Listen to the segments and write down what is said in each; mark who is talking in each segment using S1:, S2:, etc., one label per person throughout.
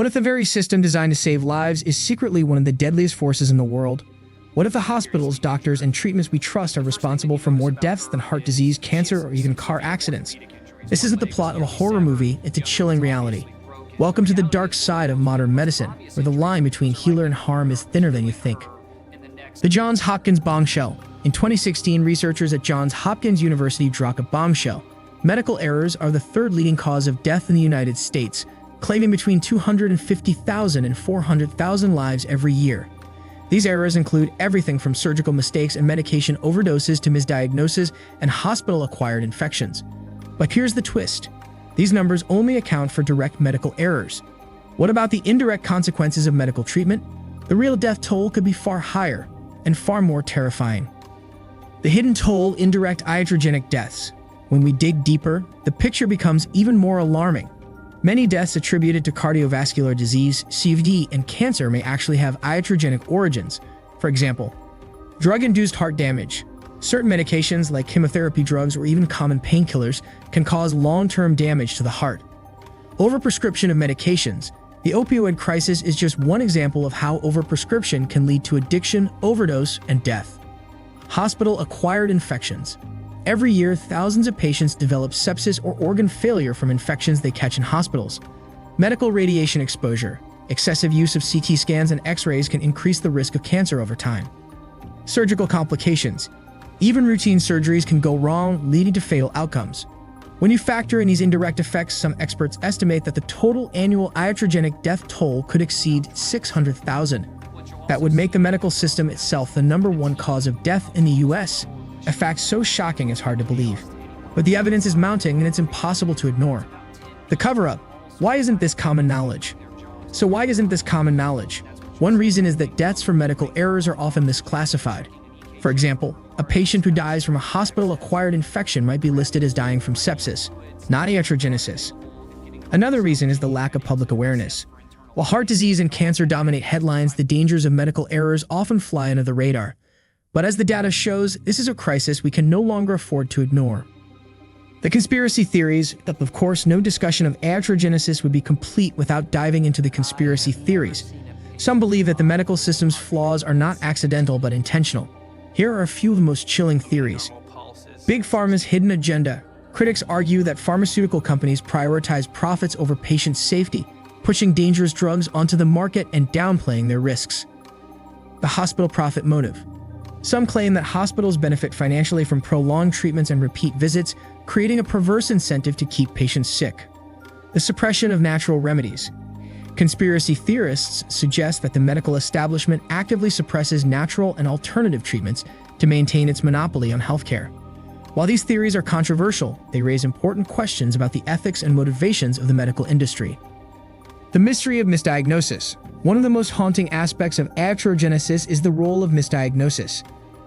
S1: What if the very system designed to save lives is secretly one of the deadliest forces in the world? What if the hospitals, doctors, and treatments we trust are responsible for more deaths than heart disease, cancer, or even car accidents? This isn't the plot of a horror movie, it's a chilling reality. Welcome to the dark side of modern medicine, where the line between healer and harm is thinner than you think. The Johns Hopkins bombshell. In 2016, researchers at Johns Hopkins University dropped a bombshell. Medical errors are the third leading cause of death in the United States, claiming between 250,000 and 400,000 lives every year. These errors include everything from surgical mistakes and medication overdoses to misdiagnoses and hospital-acquired infections. But here's the twist. These numbers only account for direct medical errors. What about the indirect consequences of medical treatment? The real death toll could be far higher and far more terrifying. The hidden toll: indirect iatrogenic deaths. When we dig deeper, the picture becomes even more alarming. Many deaths attributed to cardiovascular disease, CVD, and cancer may actually have iatrogenic origins. For example, drug-induced heart damage. Certain medications like chemotherapy drugs or even common painkillers can cause long-term damage to the heart. Overprescription of medications. The opioid crisis is just one example of how overprescription can lead to addiction, overdose, and death. Hospital-acquired infections. Every year, thousands of patients develop sepsis or organ failure from infections they catch in hospitals. Medical radiation exposure. Excessive use of CT scans and X-rays can increase the risk of cancer over time. Surgical complications. Even routine surgeries can go wrong, leading to fatal outcomes. When you factor in these indirect effects, some experts estimate that the total annual iatrogenic death toll could exceed 600,000. That would make the medical system itself the #1 cause of death in the US. A fact so shocking it's hard to believe. But the evidence is mounting and it's impossible to ignore. The cover-up. Why isn't this common knowledge? So why isn't this common knowledge? One reason is that deaths from medical errors are often misclassified. For example, a patient who dies from a hospital-acquired infection might be listed as dying from sepsis, not iatrogenesis. Another reason is the lack of public awareness. While heart disease and cancer dominate headlines, the dangers of medical errors often fly under the radar. But as the data shows, this is a crisis we can no longer afford to ignore. The conspiracy theories. Of course, no discussion of iatrogenesis would be complete without diving into the conspiracy theories. Some believe that the medical system's flaws are not accidental but intentional. Here are a few of the most chilling theories. Big Pharma's hidden agenda. Critics argue that pharmaceutical companies prioritize profits over patient safety, pushing dangerous drugs onto the market and downplaying their risks. The hospital profit motive. Some claim that hospitals benefit financially from prolonged treatments and repeat visits, creating a perverse incentive to keep patients sick. The suppression of natural remedies. Conspiracy theorists suggest that the medical establishment actively suppresses natural and alternative treatments to maintain its monopoly on healthcare. While these theories are controversial, they raise important questions about the ethics and motivations of the medical industry. The mystery of misdiagnosis. One of the most haunting aspects of iatrogenesis is the role of misdiagnosis.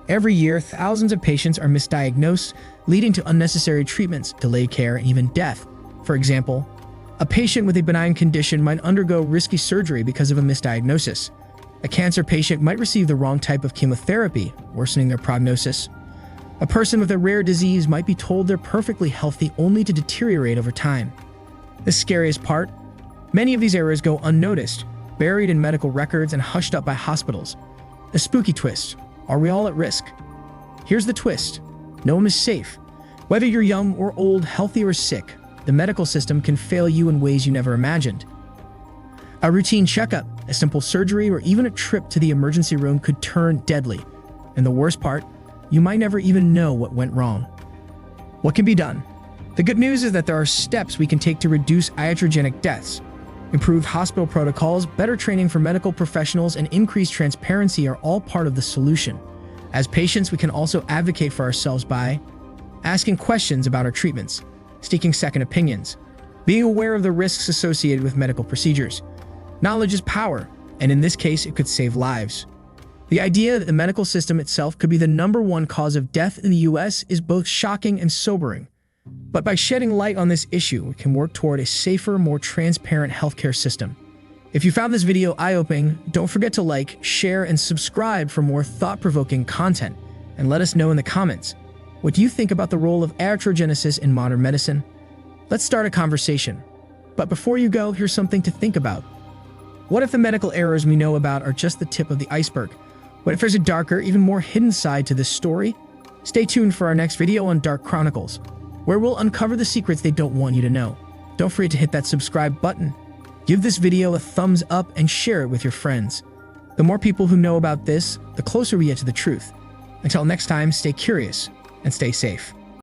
S1: Every year, thousands of patients are misdiagnosed, leading to unnecessary treatments, delayed care, and even death. For example, a patient with a benign condition might undergo risky surgery because of a misdiagnosis. A cancer patient might receive the wrong type of chemotherapy, worsening their prognosis. A person with a rare disease might be told they're perfectly healthy only to deteriorate over time. The scariest part? Many of these errors go unnoticed, buried in medical records and hushed up by hospitals. The spooky twist. Are we all at risk? Here's the twist. No one is safe. Whether you're young or old, healthy or sick, the medical system can fail you in ways you never imagined. A routine checkup, a simple surgery, or even a trip to the emergency room could turn deadly. And the worst part, you might never even know what went wrong. What can be done? The good news is that there are steps we can take to reduce iatrogenic deaths. Improved hospital protocols, better training for medical professionals, and increased transparency are all part of the solution. As patients, we can also advocate for ourselves by asking questions about our treatments, seeking second opinions, being aware of the risks associated with medical procedures. Knowledge is power, and in this case, it could save lives. The idea that the medical system itself could be the #1 cause of death in the US is both shocking and sobering. But by shedding light on this issue, we can work toward a safer, more transparent healthcare system. If you found this video eye-opening, don't forget to like, share, and subscribe for more thought-provoking content. And let us know in the comments, what do you think about the role of iatrogenesis in modern medicine? Let's start a conversation. But before you go, here's something to think about. What if the medical errors we know about are just the tip of the iceberg? What if there's a darker, even more hidden side to this story? Stay tuned for our next video on Dark Chronicles, where we'll uncover the secrets they don't want you to know. Don't forget to hit that subscribe button. Give this video a thumbs up and share it with your friends. The more people who know about this, the closer we get to the truth. Until next time, stay curious and stay safe.